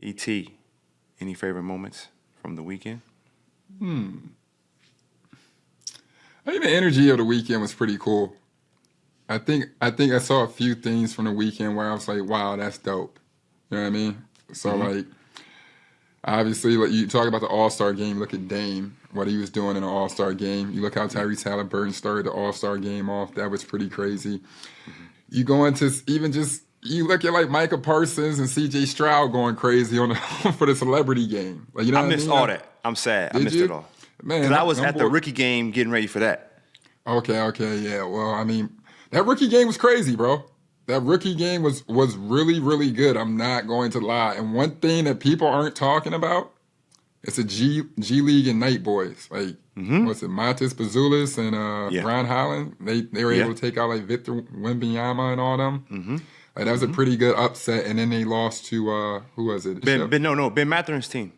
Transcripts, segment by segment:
ET, any favorite moments from the weekend? I think the energy of the weekend was pretty cool. I think I saw a few things from the weekend where I was like, wow, that's dope. You know what I mean? So like, obviously, like you talk about the All-Star game. Look at Dame, what he was doing in the All-Star game. You look how Tyrese Halliburton started the All-Star game off. That was pretty crazy. You go into even just you look at like Micah Parsons and C.J. Stroud going crazy on the, for the celebrity game. Like you know, I missed all that. I'm sad. I missed it all. Man, because I was at the rookie game getting ready for that. Okay, yeah. Well, I mean, that rookie game was crazy, bro. That rookie game was really, really good. I'm not going to lie. And one thing that people aren't talking about, it's a G League and Night Boys. Like, what's it, Montes Pazulis and Ron Holland? They were able to take out like Victor Wembanyama and all them. Like that was a pretty good upset. And then they lost to who was it? Ben Matherin's team.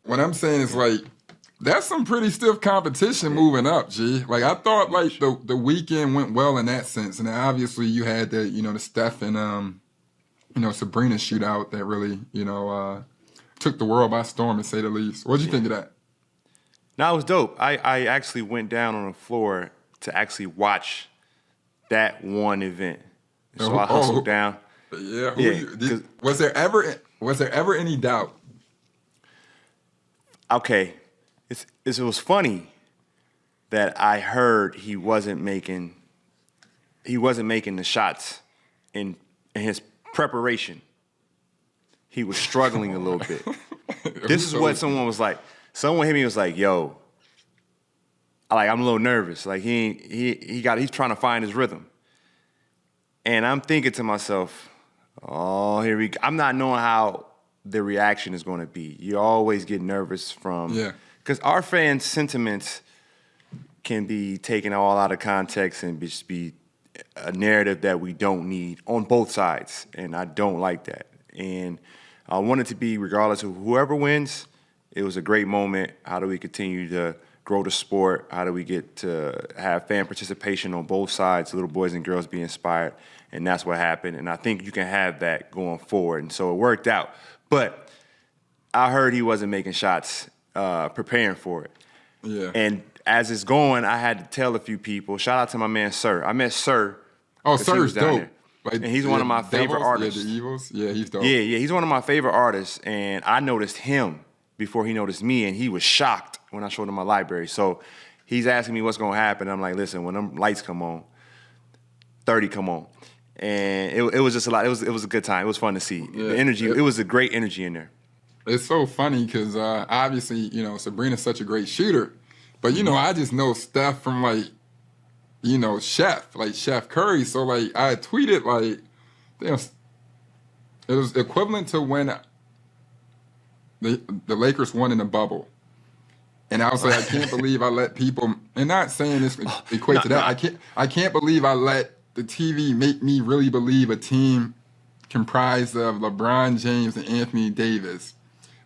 What I'm saying is like, that's some pretty stiff competition moving up, G. Like I thought, like the weekend went well in that sense, and then obviously you had the the Steph and Sabrina shootout that really took the world by storm, to say the least. What'd you think of that? No, it was dope. I actually went down on the floor to actually watch that one event, so I hustled down. Yeah. Was there ever any doubt? Okay. It was funny that I heard he wasn't making the shots in his preparation. He was struggling a little bit. This is what someone was like. Someone hit me and was like, "Yo, I'm a little nervous. Like he's trying to find his rhythm." And I'm thinking to myself, "Oh, here we go." I'm not knowing how the reaction is going to be. You always get nervous from because our fans' sentiments can be taken all out of context and just be a narrative that we don't need on both sides, and I don't like that. And I want it to be, regardless of whoever wins, it was a great moment. How do we continue to grow the sport? How do we get to have fan participation on both sides, little boys and girls be inspired? And that's what happened, and I think you can have that going forward, and so it worked out. But I heard he wasn't making shots, preparing for it. Yeah. And as it's going, I had to tell a few people. Shout out to my man Sir. I met Sir. Oh, Sir's dope. Like, and he's one of my favorite artists. Yeah, the Evils. Yeah, he's dope. Yeah, he's one of my favorite artists. And I noticed him before he noticed me, and he was shocked when I showed him my library. So he's asking me what's going to happen. I'm like, listen, when them lights come on, 30 come on. And it was just a lot. It was a good time. It was fun to see. The energy. It was a great energy in there. It's so funny because obviously, Sabrina's such a great shooter. But, I just know Steph from, Chef Curry. So, I tweeted, damn, it was equivalent to when the Lakers won in the bubble. And I was like, I can't believe I let people, and not saying this equate to that. I can't believe I let the TV make me really believe a team comprised of LeBron James and Anthony Davis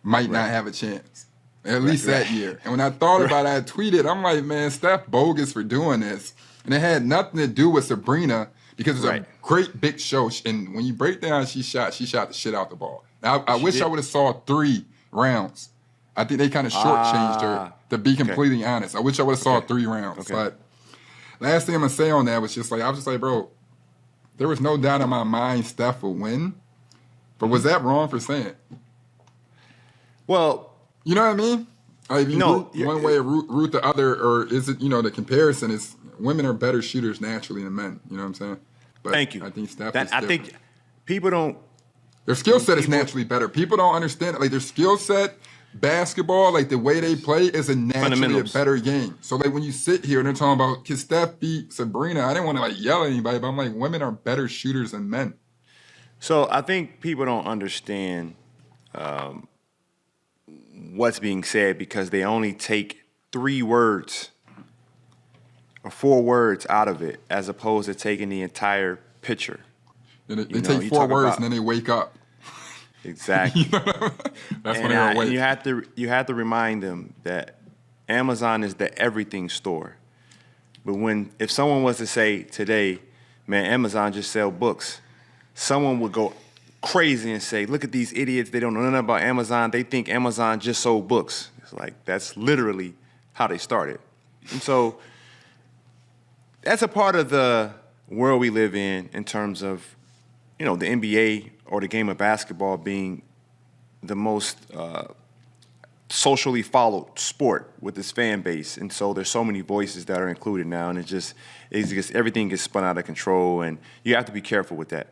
might not have a chance. At least that year. And when I thought about it, I tweeted, I'm like, man, Steph bogus for doing this. And it had nothing to do with Sabrina because it's a great big show. And when you break down, she shot the shit out the ball. Now, I wish I would have saw 3 rounds. I think they kind of shortchanged her, to be completely honest. I wish I would have saw 3 rounds. But last thing I'm going to say on that was just I was just like, bro, there was no doubt in my mind Steph would win. But was that wrong for saying? Well, you know what I mean? If you root one way or root the other, or is it, the comparison is women are better shooters naturally than men. You know what I'm saying? But thank you. I think Steph is different. I think people don't. Their skill set is naturally better. People don't understand it. Like their skill set, basketball, like the way they play is a naturally a better game. So when you sit here and they're talking about, can Steph beat Sabrina? I didn't want to yell at anybody, but I'm like, women are better shooters than men. So I think people don't understand what's being said because they only take 3 words or 4 words out of it as opposed to taking the entire picture. And they take 4 words and then they wake up. Exactly. That's when they're awake. And you have to remind them that Amazon is the everything store. But if someone was to say today, man, Amazon just sell books, someone would go crazy and say, look at these idiots, they don't know nothing about Amazon. They think Amazon just sold books. It's like, that's literally how they started. And so that's a part of the world we live in terms of, the NBA or the game of basketball being the most socially followed sport with its fan base. And so there's so many voices that are included now, and it's just everything gets spun out of control, and you have to be careful with that.